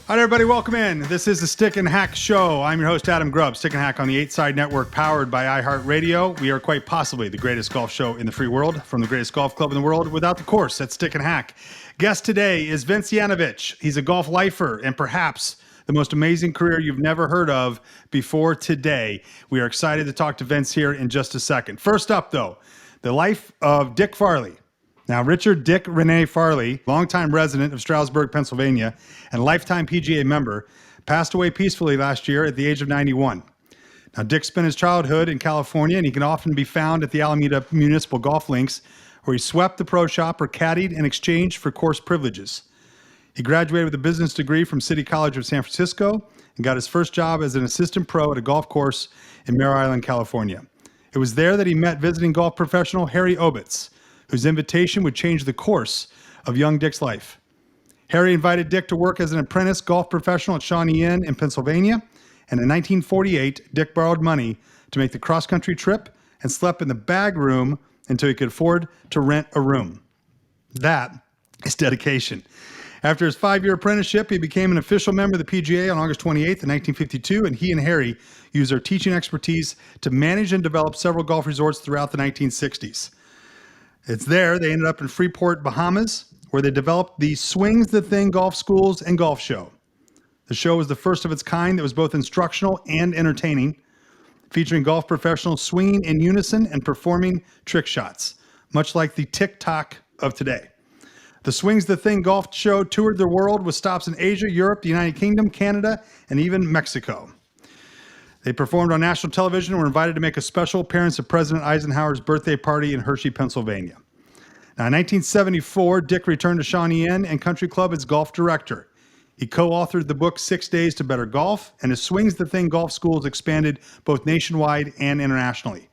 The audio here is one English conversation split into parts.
All right, everybody, welcome in. This is the Stick and Hack Show. I'm your host, Adam Grubb. Stick and Hack on the 8 Side Network, powered by iHeartRadio. We are quite possibly the greatest golf show in the free world, from the greatest golf club in the world, without the course. That's Stick and Hack. Guest today is Vince Yanovitch. He's a golf lifer and perhaps the most amazing career you've never heard of before today. We are excited to talk to Vince here in just a second. First up, though, the life of Dick Farley. Now, Richard Dick Renee Farley, longtime resident of Stroudsburg, Pennsylvania, and lifetime PGA member, passed away peacefully last year at the age of 91. Now, Dick spent his childhood in California, and he can often be found at the Alameda Municipal Golf Links, where he swept the pro shop or caddied in exchange for course privileges. He graduated with a business degree from City College of San Francisco and got his first job as an assistant pro at a golf course in Mare Island, California. It was there that he met visiting golf professional Harry Obitz, whose invitation would change the course of young Dick's life. Harry invited Dick to work as an apprentice golf professional at Shawnee Inn in Pennsylvania, and in 1948, Dick borrowed money to make the cross-country trip and slept in the bag room until he could afford to rent a room. That is dedication. After his 5-year apprenticeship, he became an official member of the PGA on August 28th, 1952, and he and Harry used their teaching expertise to manage and develop several golf resorts throughout the 1960s. It's there they ended up in Freeport, Bahamas, where they developed the Swings the Thing Golf Schools and Golf Show. The show was the first of its kind that was both instructional and entertaining, featuring golf professionals swinging in unison and performing trick shots, much like the TikTok of today. The Swings the Thing Golf Show toured the world with stops in Asia, Europe, the United Kingdom, Canada, and even Mexico. They performed on national television and were invited to make a special appearance at President Eisenhower's birthday party in Hershey, Pennsylvania. Now, in 1974, Dick returned to Shawnee Inn and Country Club as golf director. He co-authored the book 6 Days to Better Golf, and his Swings the Thing golf schools expanded both nationwide and internationally.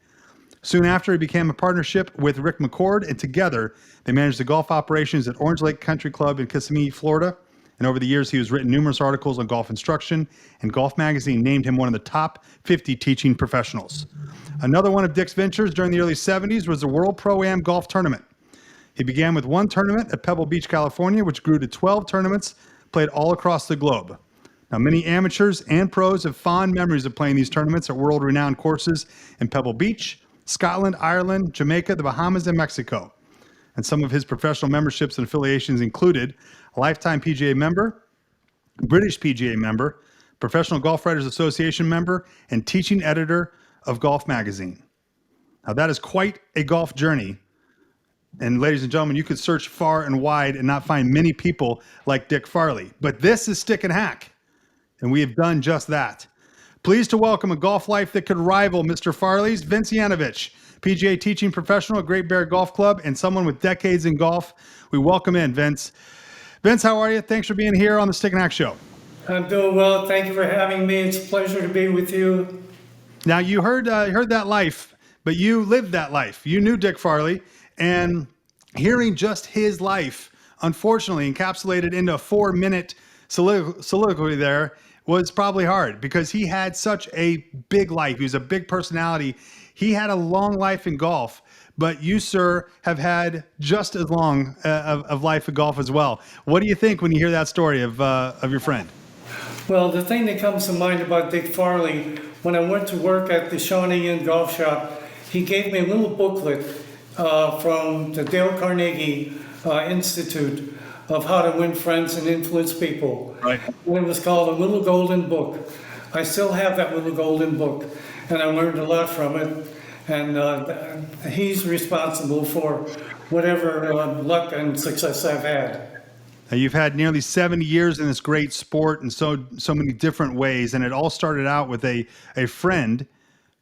Soon after, he became a partnership with Rick McCord, and together they managed the golf operations at Orange Lake Country Club in Kissimmee, Florida. And over the years, he has written numerous articles on golf instruction, and Golf Magazine named him one of the top 50 teaching professionals. Another one of Dick's ventures during the early 70s was the World Pro-Am Golf Tournament. He began with one tournament at Pebble Beach, California, which grew to 12 tournaments played all across the globe. Now, many amateurs and pros have fond memories of playing these tournaments at world-renowned courses in Pebble Beach, Scotland, Ireland, Jamaica, the Bahamas, and Mexico. And some of his professional memberships and affiliations included a lifetime PGA member, British PGA member, Professional Golf Writers Association member, and teaching editor of Golf Magazine. Now, that is quite a golf journey. And ladies and gentlemen, you could search far and wide and not find many people like Dick Farley. But this is Stick and Hack, and we have done just that. Pleased to welcome a golf life that could rival Mr. Farley's, Vince Yanovitch, PGA teaching professional at Great Bear Golf Club and someone with decades in golf. We welcome in Vince. Vince, how are you? Thanks for being here on the Stick and Hack Show. I'm doing well. Thank you for having me. It's a pleasure to be with you. Now, you heard that life, but you lived that life. You knew Dick Farley, and hearing just his life, unfortunately, encapsulated into a 4-minute soliloquy there was probably hard because he had such a big life. He was a big personality. He had a long life in golf, but you, sir, have had just as long of life in golf as well. What do you think when you hear that story of your friend? Well, the thing that comes to mind about Dick Farley, when I went to work at the Shawnee Inn Golf Shop, he gave me a little booklet from the Dale Carnegie Institute of how to win friends and influence people. Right. And it was called A Little Golden Book. I still have that little golden book, and I learned a lot from it. And he's responsible for whatever luck and success I've had. Now, you've had nearly 70 years in this great sport in so many different ways, and it all started out with a friend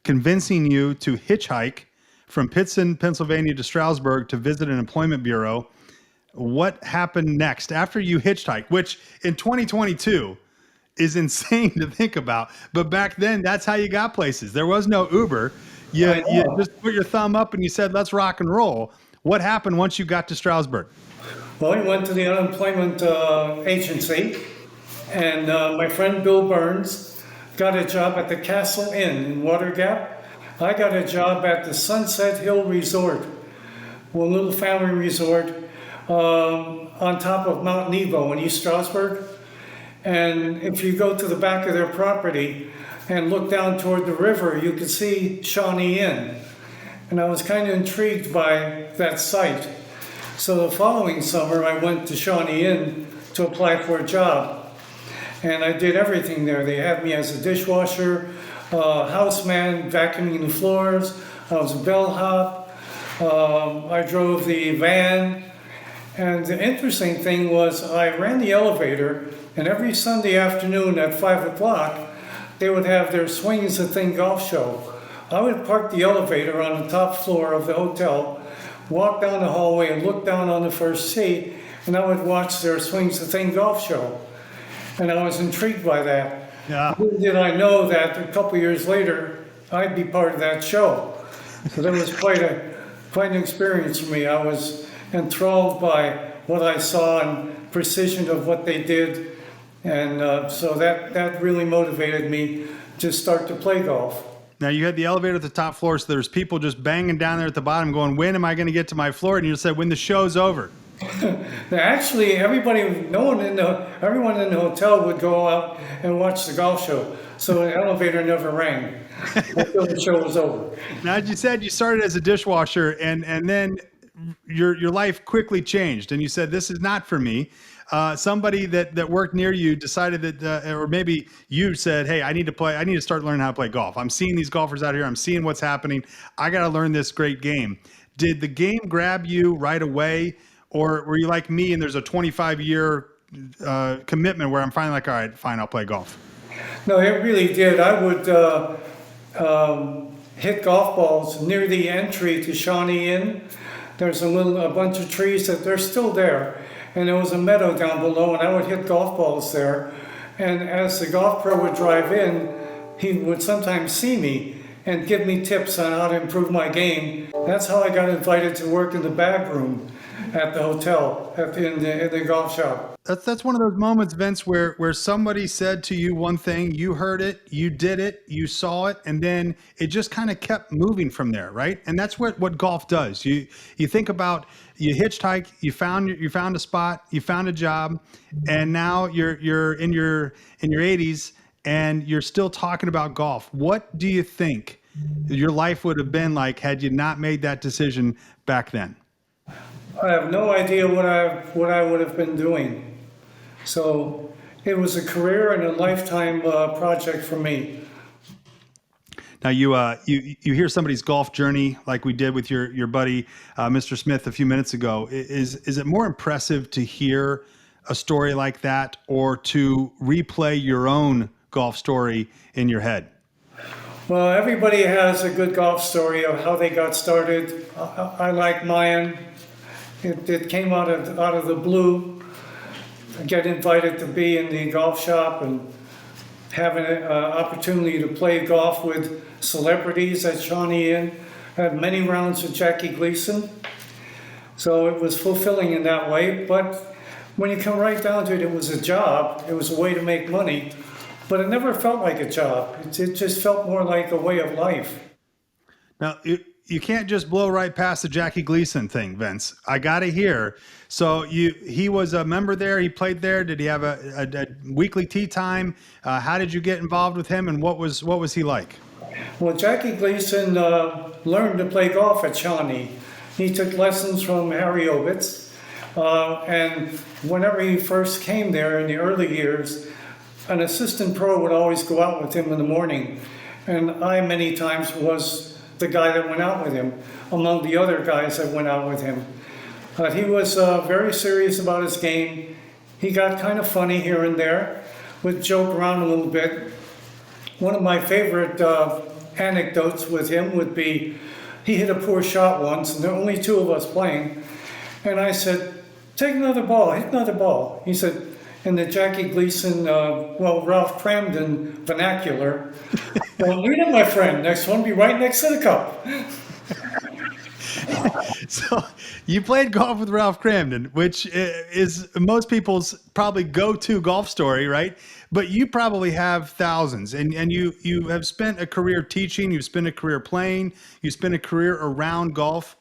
convincing you to hitchhike from Pittston, Pennsylvania to Stroudsburg to visit an employment bureau. What happened next after you hitchhiked, which in 2022 is insane to think about. But back then, that's how you got places. There was no Uber. You just put your thumb up and you said, let's rock and roll. What happened once you got to Stroudsburg? Well, I went to the unemployment agency, and my friend Bill Burns got a job at the Castle Inn in Water Gap. I got a job at the Sunset Hill Resort, a little family resort on top of Mount Nebo in East Stroudsburg. And if you go to the back of their property and look down toward the river, you can see Shawnee Inn. And I was kind of intrigued by that site. So the following summer, I went to Shawnee Inn to apply for a job. And I did everything there. They had me as a dishwasher, houseman, vacuuming the floors. I was a bellhop. I drove the van. And the interesting thing was I ran the elevator, and every Sunday afternoon at 5 o'clock, they would have their Swing is the Thing golf show. I would park the elevator on the top floor of the hotel, walk down the hallway and look down on the first tee, and I would watch their Swing is the Thing golf show. And I was intrigued by that. Yeah. Little did I know that a couple years later, I'd be part of that show. So that was quite an experience for me. I was enthralled by what I saw and precision of what they did. And so that really motivated me to start to play golf. Now, you had the elevator at the top floor, so there's people just banging down there at the bottom going, when am I going to get to my floor? And you said, when the show's over. Now, actually, everyone in the hotel would go out and watch the golf show. So the elevator never rang until the show was over. Now, as you said, you started as a dishwasher, and then your life quickly changed, and you said, this is not for me. Somebody that worked near you decided that, or maybe you said, hey, I need to start learning how to play golf. I'm seeing these golfers out here. I'm seeing what's happening. I got to learn this great game. Did the game grab you right away, or were you like me and there's a 25-year commitment where I'm finally like, all right, fine, I'll play golf? No, it really did. I would hit golf balls near the entry to Shawnee Inn. There's a bunch of trees that they're still there. And there was a meadow down below, and I would hit golf balls there. And as the golf pro would drive in, he would sometimes see me and give me tips on how to improve my game. That's how I got invited to work in the bag room at the hotel, in the golf shop. That's one of those moments, Vince, where somebody said to you one thing, you heard it, you did it, you saw it, and then it just kind of kept moving from there, right? And that's what golf does. You think about, you hitchhike, you found a spot, you found a job, and now you're in your 80s and you're still talking about golf. What do you think your life would have been like had you not made that decision back then? I have no idea what I would have been doing. So it was a career and a lifetime project for me. Now you hear somebody's golf journey like we did with your buddy Mr. Smith a few minutes ago. Is it more impressive to hear a story like that, or to replay your own golf story in your head? Well, everybody has a good golf story of how they got started. I like mine. It came out of the blue. I get invited to be in the golf shop and have an opportunity to play golf with celebrities at Shawnee Inn. I had many rounds with Jackie Gleason. So it was fulfilling in that way. But when you come right down to it, it was a job. It was a way to make money. But it never felt like a job. It just felt more like a way of life. Now, you can't just blow right past the Jackie Gleason thing, Vince. I got to hear. So he was a member there. He played there. Did he have a weekly tee time? How did you get involved with him, and what was he like? Well, Jackie Gleason learned to play golf at Shawnee. He took lessons from Harry Ovitz, and whenever he first came there in the early years, an assistant pro would always go out with him in the morning, and I many times was the guy that went out with him, among the other guys that went out with him. He was very serious about his game. He got kind of funny here and there, would joke around a little bit. One of my favorite anecdotes with him would be, he hit a poor shot once, and there were only two of us playing, and I said, take another ball, hit another ball. He said, in the Jackie Gleason, Ralph Cramden vernacular, don't read it, my friend. Next one be right next to the cup. So you played golf with Ralph Cramden, which is most people's probably go-to golf story, right? But you probably have thousands, and you have spent a career teaching, you've spent a career playing, you spent a career around golf.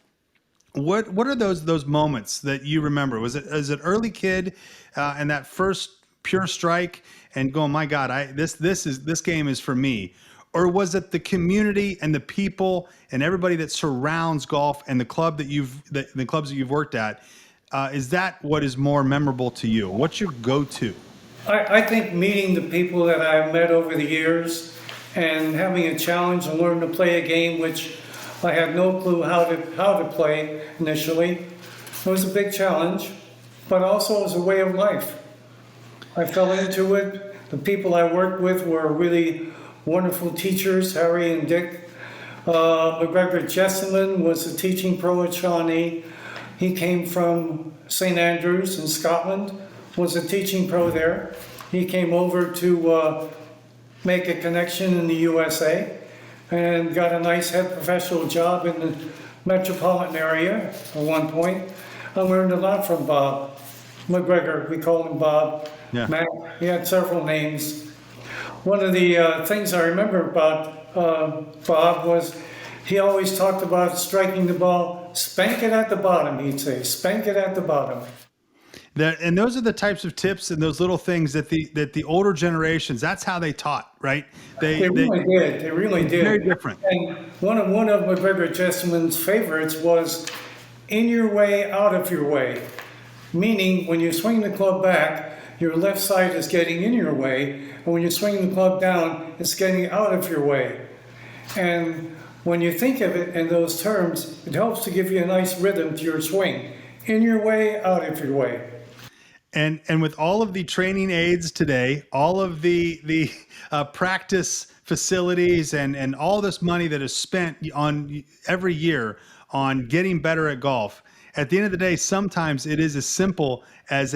What are those moments that you remember? Was it as an early kid and that first pure strike and going, my God, this game is for me? Or was it the community and the people and everybody that surrounds golf and the clubs that you've worked at? Is that what is more memorable to you? What's your go-to? I think meeting the people that I've met over the years and having a challenge and learn to play a game which I had no clue how to play initially. It was a big challenge, but also it was a way of life. I fell into it. The people I worked with were really wonderful teachers, Harry and Dick. McGregor Jessamine was a teaching pro at Shawnee. He came from St. Andrews in Scotland, was a teaching pro there. He came over to make a connection in the USA and got a nice head professional job in the metropolitan area at one point. I learned a lot from Bob McGregor. We called him Bob. Yeah. Matt, he had several names. One of the things I remember about Bob was he always talked about striking the ball, spank it at the bottom, he'd say, spank it at the bottom. And those are the types of tips and those little things that the older generations, that's how they taught, right? They really did. They really did. Very different. And one of McGregor Jessamine's favorites was in your way, out of your way. Meaning when you swing the club back, your left side is getting in your way, and when you swing the club down, it's getting out of your way. And when you think of it in those terms, it helps to give you a nice rhythm to your swing. In your way, out of your way. And with all of the training aids today, all of the practice facilities and all this money that is spent on every year on getting better at golf, at the end of the day, sometimes it is as simple as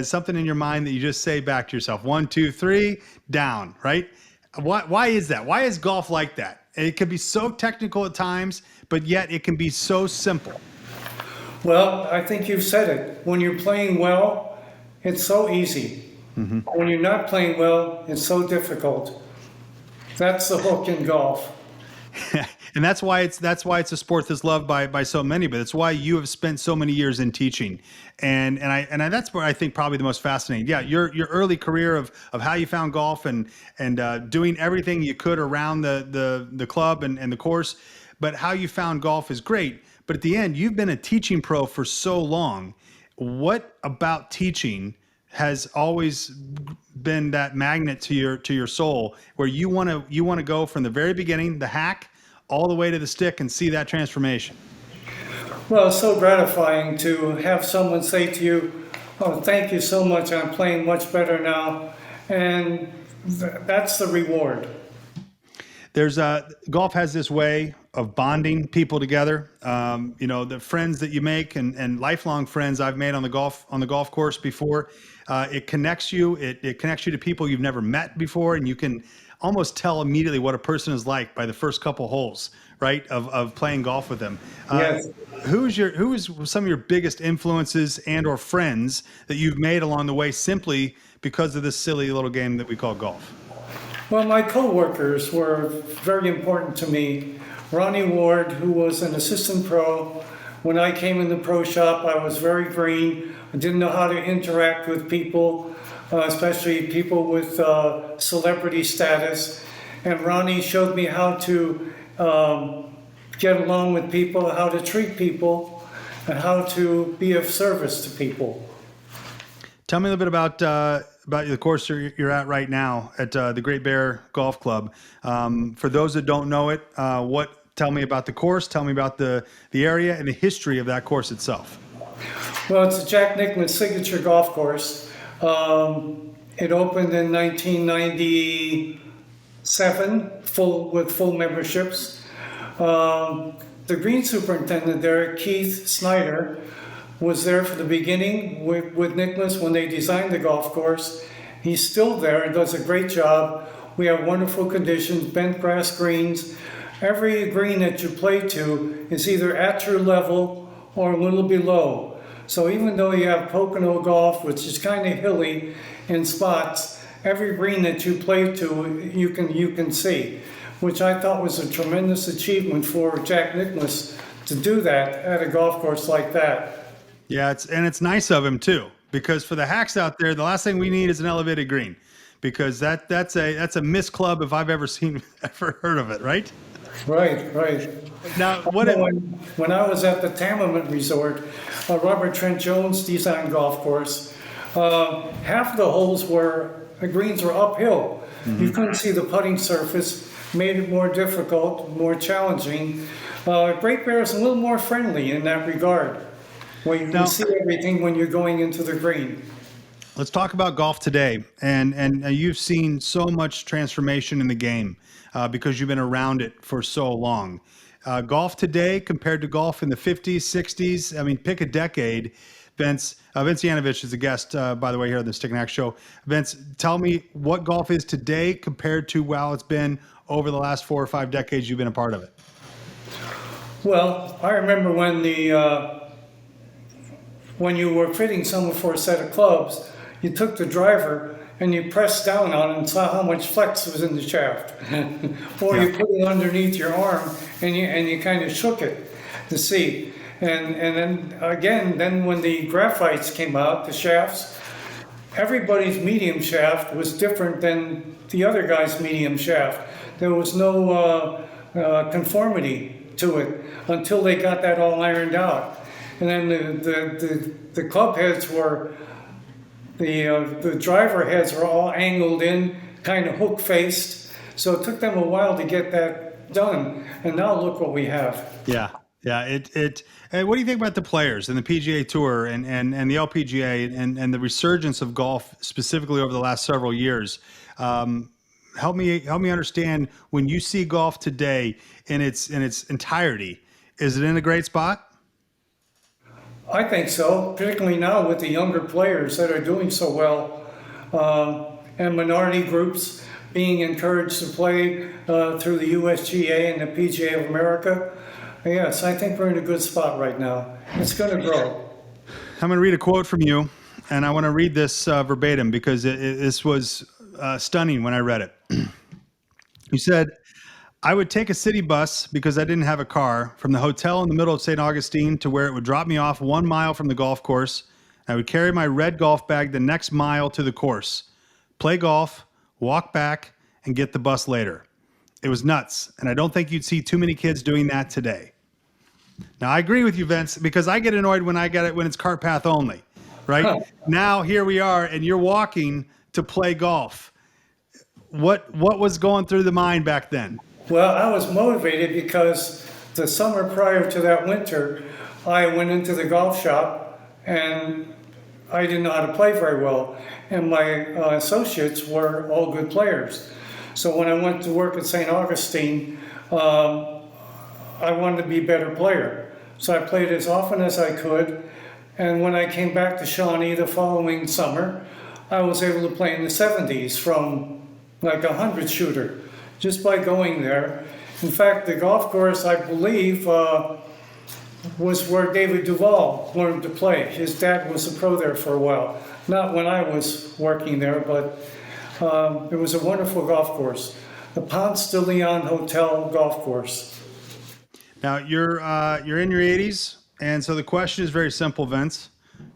something in your mind that you just say back to yourself, 1, 2, 3, down, right? Why is that? Why is golf like that? It can be so technical at times, but yet it can be so simple. Well, I think you've said it. When you're playing well, it's so easy. Mm-hmm. When you're not playing well, it's so difficult. That's the hook in golf. And that's why it's a sport that's loved by so many. But it's why you have spent so many years in teaching, and that's where I think probably the most fascinating. Yeah, your early career of how you found golf and doing everything you could around the club and the course, but how you found golf is great. But at the end, you've been a teaching pro for so long. What about teaching has always been that magnet to your soul, where you want to go from the very beginning, the hack, all the way to the stick and see that transformation? Well, it's so gratifying to have someone say to you, "Oh, thank you so much. I'm playing much better now," and that's the reward. There's golf has this way of bonding people together. The friends that you make and lifelong friends I've made on the golf course before. It connects you. It connects you to people you've never met before, and you can almost tell immediately what a person is like by the first couple holes, right? Of playing golf with them. Yes. Who is some of your biggest influences and or friends that you've made along the way simply because of this silly little game that we call golf? Well, my co-workers were very important to me. Ronnie Ward, who was an assistant pro. When I came in the pro shop, I was very green. I didn't know how to interact with people, especially people with celebrity status. And Ronnie showed me how to get along with people, how to treat people, and how to be of service to people. Tell me a little bit about the course you're at right now at the Great Bear Golf Club. For those that don't know it, tell me about the course, tell me about the area and the history of that course itself. Well, it's a Jack Nicklaus signature golf course. It opened in 1997 with full memberships. The green superintendent there, Keith Snyder, was there for the beginning with Nicklaus when they designed the golf course. He's still there and does a great job. We have wonderful conditions, bent grass greens. Every green that you play to is either at your level or a little below. So even though you have Pocono golf, which is kind of hilly in spots, every green that you play to, you can see, which I thought was a tremendous achievement for Jack Nicklaus to do that at a golf course like that. Yeah, it's nice of him too, because for the hacks out there, the last thing we need is an elevated green, because that's a missed club if I've ever heard of it, right? Right. Now, When I was at the Tamiment Resort, Robert Trent Jones designed golf course, half the holes the greens were uphill. You couldn't see the putting surface, made it more difficult, more challenging. Great Bear is a little more friendly in that regard, where you can see everything when you're going into the green. Let's talk about golf today, and you've seen so much transformation in the game because you've been around it for so long. Golf today compared to golf in the 50s, 60s, I mean, pick a decade. Vince Yanovitch is a guest, by the way, here on the Stick and Hack Show. Vince, tell me what golf is today compared to how it's been over the last 4 or 5 decades you've been a part of it. Well, I remember when you were fitting someone for a set of clubs, you took the driver and you pressed down on it and saw how much flex was in the shaft. Or you put it underneath your arm and you kind of shook it to see. And then again, when the graphites came out, the shafts, everybody's medium shaft was different than the other guy's medium shaft. There was no conformity to it until they got that all ironed out. And then the club heads were, the driver heads were all angled in, kind of hook faced. So it took them a while to get that done. And now look what we have. Yeah. And what do you think about the players and the PGA Tour and the LPGA and the resurgence of golf specifically over the last several years? Help me understand, when you see golf today in its entirety, is it in a great spot? I think so, particularly now with the younger players that are doing so well, and minority groups being encouraged to play through the USGA and the PGA of America. Yes, I think we're in a good spot right now. It's going to grow. I'm going to read a quote from you, and I want to read this verbatim because this was stunning when I read it. You said, "I would take a city bus because I didn't have a car from the hotel in the middle of St. Augustine to where it would drop me off 1 mile from the golf course. I would carry my red golf bag the next mile to the course, play golf, walk back, and get the bus later. It was nuts, and I don't think you'd see too many kids doing that today." Now, I agree with you, Vince, because I get annoyed when it's cart path only, right? Huh. Now, here we are, and you're walking to play golf. What was going through the mind back then? Well, I was motivated because the summer prior to that winter, I went into the golf shop and I didn't know how to play very well. And my associates were all good players. So when I went to work at St. Augustine, I wanted to be a better player. So I played as often as I could. And when I came back to Shawnee the following summer, I was able to play in the 70s from like a 100 shooter, just by going there. In fact, the golf course, I believe, was where David Duval learned to play. His dad was a pro there for a while. Not when I was working there, but it was a wonderful golf course. The Ponce de Leon Hotel golf course. Now, you're in your 80s, and so the question is very simple, Vince.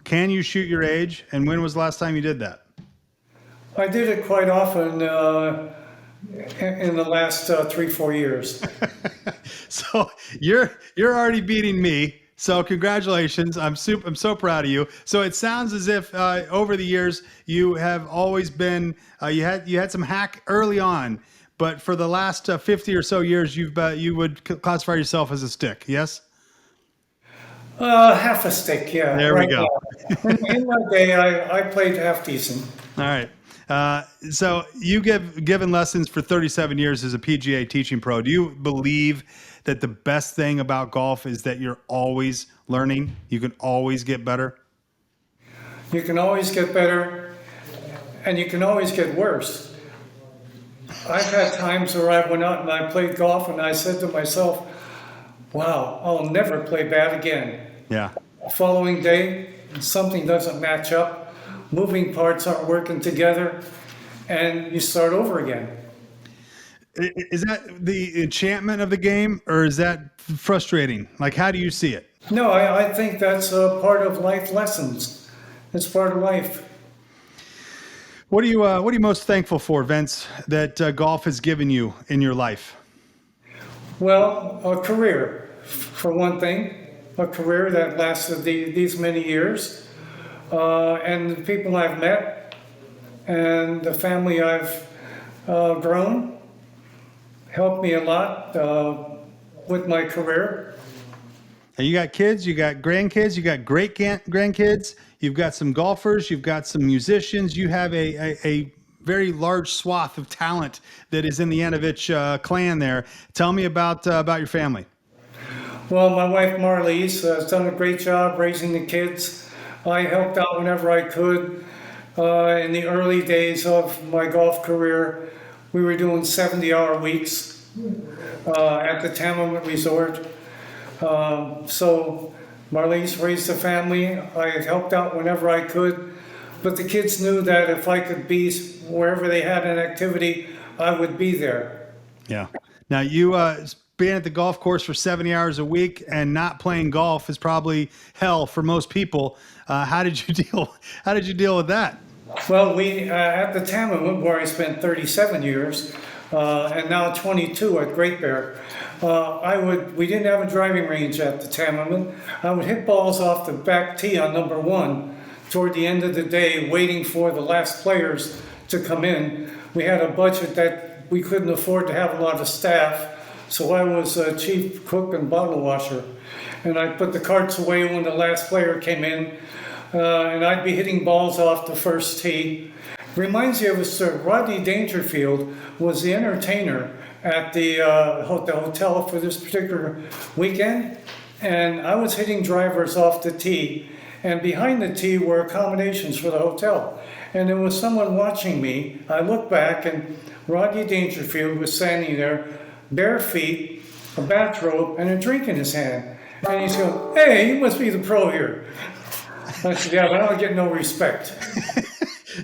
Can you shoot your age, and when was the last time you did that? I did it quite often in the last 3-4 years. So you're already beating me. So congratulations. I'm so proud of you. So it sounds as if over the years you have always been you had some hack early on, but for the last 50 or so years you would classify yourself as a stick. Yes? Half a stick, yeah. There we go. In my day, I played half decent. All right. So you given lessons for 37 years as a PGA teaching pro. Do you believe that the best thing about golf is that you're always learning? You can always get better? You can always get better, and you can always get worse. I've had times where I went out and I played golf and I said to myself, wow, I'll never play bad again. Yeah. The following day, something doesn't match up, moving parts aren't working together, and you start over again. Is that the enchantment of the game, or is that frustrating? Like, how do you see it? No, I think that's a part of life lessons. It's part of life. What are you most thankful for, Vince, that golf has given you in your life? Well, a career, for one thing, a career that lasted these many years, and the people I've met, and the family I've grown, helped me a lot with my career. And you got kids, you got grandkids, you got great grandkids, you've got some golfers, you've got some musicians, you have a very large swath of talent that is in the Yanovitch clan there. Tell me about your family. Well, my wife Marlies has done a great job raising the kids. I helped out whenever I could. In the early days of my golf career, we were doing 70-hour weeks at the Tamament Resort. So Marlies raised a family. I helped out whenever I could. But the kids knew that if I could be wherever they had an activity, I would be there. Yeah. Now, you being at the golf course for 70 hours a week and not playing golf is probably hell for most people. How did you deal with that? Well, we at the Tamament, where I spent 37 years, and now 22 at Great Bear, we didn't have a driving range at the Tamament. I would hit balls off the back tee on number one toward the end of the day, waiting for the last players to come in. We had a budget that we couldn't afford to have a lot of staff, so I was chief cook and bottle washer. And I put the carts away when the last player came in, and I'd be hitting balls off the first tee. Reminds you of Rodney Dangerfield was the entertainer at the hotel for this particular weekend, and I was hitting drivers off the tee, and behind the tee were accommodations for the hotel. And there was someone watching me. I looked back, and Rodney Dangerfield was standing there, bare feet, a bathrobe, and a drink in his hand. And he's going, "Hey, you must be the pro here." I said, "Yeah, but I don't get no respect."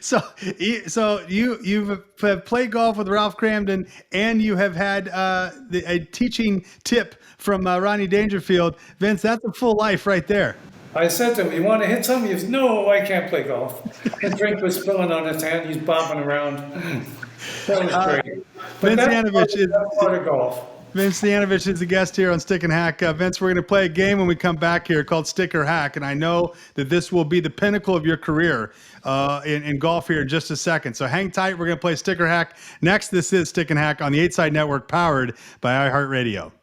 So you've played golf with Ralph Cramden, and you have had a teaching tip from Rodney Dangerfield. Vince, that's a full life right there. I said to him, "You want to hit something?" He goes, "No, I can't play golf." The drink was spilling on his hand. He's bobbing around. That was great. But Vince Yanovitch is part of golf. Vince Yanovitch is the guest here on Stick and Hack. Vince, we're going to play a game when we come back here called Stick or Hack, and I know that this will be the pinnacle of your career in golf here in just a second. So hang tight. We're going to play Stick or Hack. Next, this is Stick and Hack on the 8 Side Network, powered by iHeartRadio.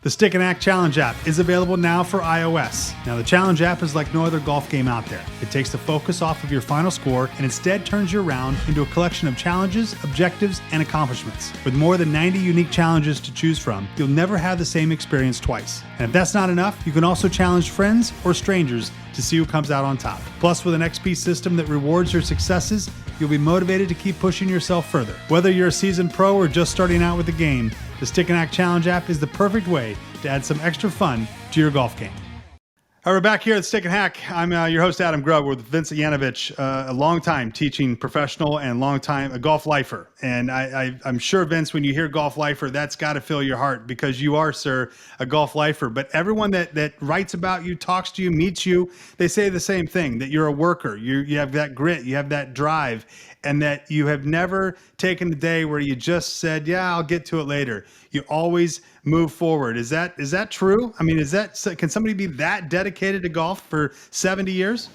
The Stick and Hack Challenge app is available now for iOS. Now, the Challenge app is like no other golf game out there. It takes the focus off of your final score and instead turns your round into a collection of challenges, objectives, and accomplishments. With more than 90 unique challenges to choose from, you'll never have the same experience twice. And if that's not enough, you can also challenge friends or strangers to see who comes out on top. Plus, with an XP system that rewards your successes, you'll be motivated to keep pushing yourself further. Whether you're a seasoned pro or just starting out with the game, the Stick and Hack Challenge app is the perfect way to add some extra fun to your golf game. All right, we're back here at Stick and Hack. I'm your host, Adam Grubb, with Vince Yanovitch, a long-time teaching professional and long-time a golf lifer. And I'm sure, Vince, when you hear golf lifer, that's got to fill your heart because you are, sir, a golf lifer. But everyone that writes about you, talks to you, meets you, they say the same thing, that you're a worker. You have that grit, you have that drive, and that you have never taken a day where you just said, "Yeah, I'll get to it later." You always move forward. Is that true? I mean, can somebody be that dedicated to golf for 70 years?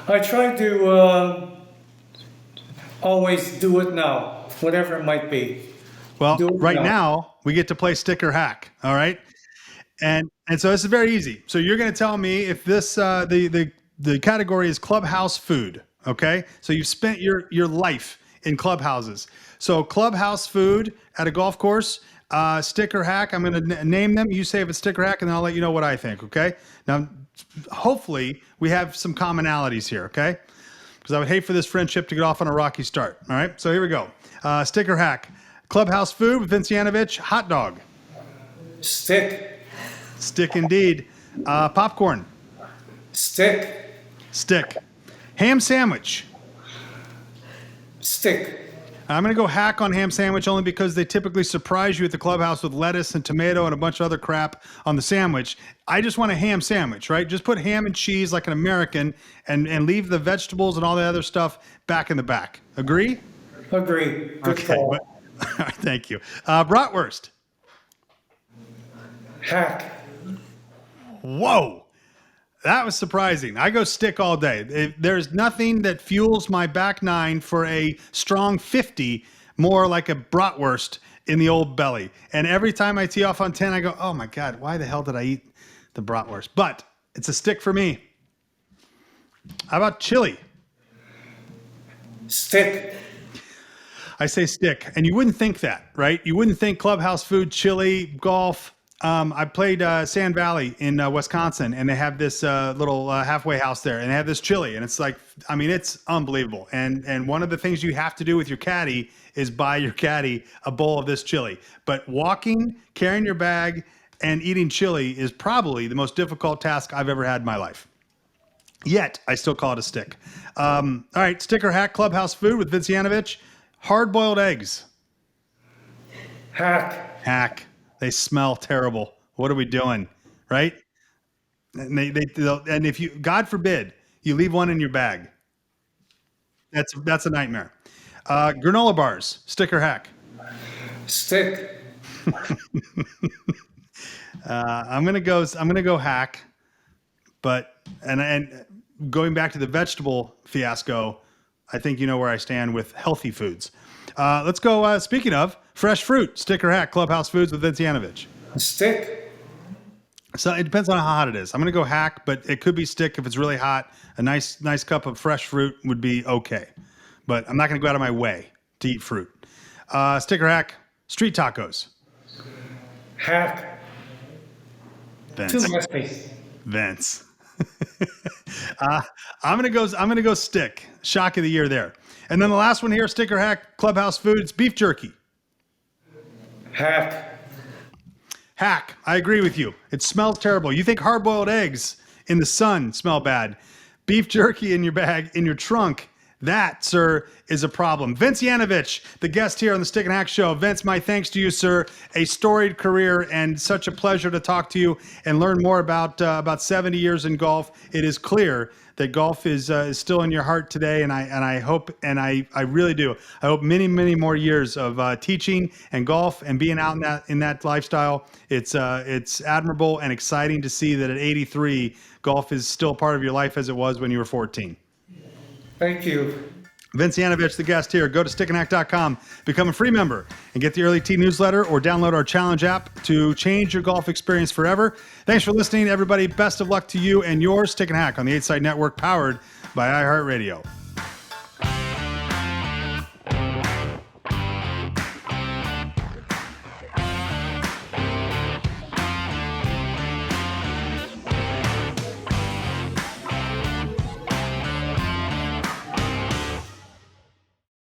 I try to always do it now, whatever it might be. Well, right now we get to play Stick or Hack. All right, and so this is very easy. So you're going to tell me if this the category is clubhouse food. Okay, so you've spent your life in clubhouses. So clubhouse food at a golf course. Stick or Hack, I'm going to name them. You say if it's Stick or Hack, and then I'll let you know what I think, okay? Now, hopefully, we have some commonalities here, okay? Because I would hate for this friendship to get off on a rocky start, all right? So here we go. Stick or Hack. Clubhouse food with Vince Yanovitch, hot dog. Stick. Stick indeed. Popcorn. Stick. Stick. Ham sandwich. Stick. I'm going to go hack on ham sandwich only because they typically surprise you at the clubhouse with lettuce and tomato and a bunch of other crap on the sandwich. I just want a ham sandwich, right? Just put ham and cheese like an American and leave the vegetables and all the other stuff back in the back. Agree? Agree. Good Okay. call. Thank you. Bratwurst. Hack. Whoa. That was surprising. I go stick all day. There's nothing that fuels my back nine for a strong 50 more like a bratwurst in the old belly. And every time I tee off on 10, I go, oh my God, why the hell did I eat the bratwurst? But it's a stick for me. How about chili? Stick. I say stick. And you wouldn't think that, right? You wouldn't think clubhouse food, chili, golf. I played Sand Valley in Wisconsin, and they have this little halfway house there, and they have this chili, and it's like, I mean, it's unbelievable. And one of the things you have to do with your caddy is buy your caddy a bowl of this chili. But walking, carrying your bag, and eating chili is probably the most difficult task I've ever had in my life. Yet, I still call it a stick. All right, stick or hack clubhouse food with Vince Yanovitch. Hard-boiled eggs. Hack. Hack. They smell terrible. What are we doing, right? And and if you, God forbid, you leave one in your bag, that's a nightmare. Granola bars, stick or hack? Stick. I'm gonna go hack, but and going back to the vegetable fiasco, I think you know where I stand with healthy foods. Let's go. Speaking of fresh fruit, stick or hack? Clubhouse Foods with Vince Yanovitch. Stick. So it depends on how hot it is. I'm going to go hack, but it could be stick if it's really hot. A nice cup of fresh fruit would be okay, but I'm not going to go out of my way to eat fruit. Stick or hack? Street tacos. Hack. Vince. Too messy. Vince. I'm gonna go stick. Shock of the year there. And then the last one here, stick or hack, Clubhouse Foods, beef jerky. Hack. Hack. I agree with you. It smells terrible. You think hard-boiled eggs in the sun smell bad. Beef jerky in your bag, in your trunk, that, sir, is a problem. Vince Yanovitch, the guest here on the Stick and Hack Show. Vince, my thanks to you, sir. A storied career and such a pleasure to talk to you and learn more about 70 years in golf. It is clear that golf is still in your heart today, and I hope, and I really do. I hope many, many more years of teaching and golf and being out in that lifestyle. It's admirable and exciting to see that at 83, golf is still part of your life as it was when you were 14. Thank you. Vince Yanovitch, the guest here. Go to stickandhack.com, become a free member, and get the Early Tee newsletter or download our challenge app to change your golf experience forever. Thanks for listening, everybody. Best of luck to you and yours. Stick and Hack on the 8 Side Network, powered by iHeartRadio.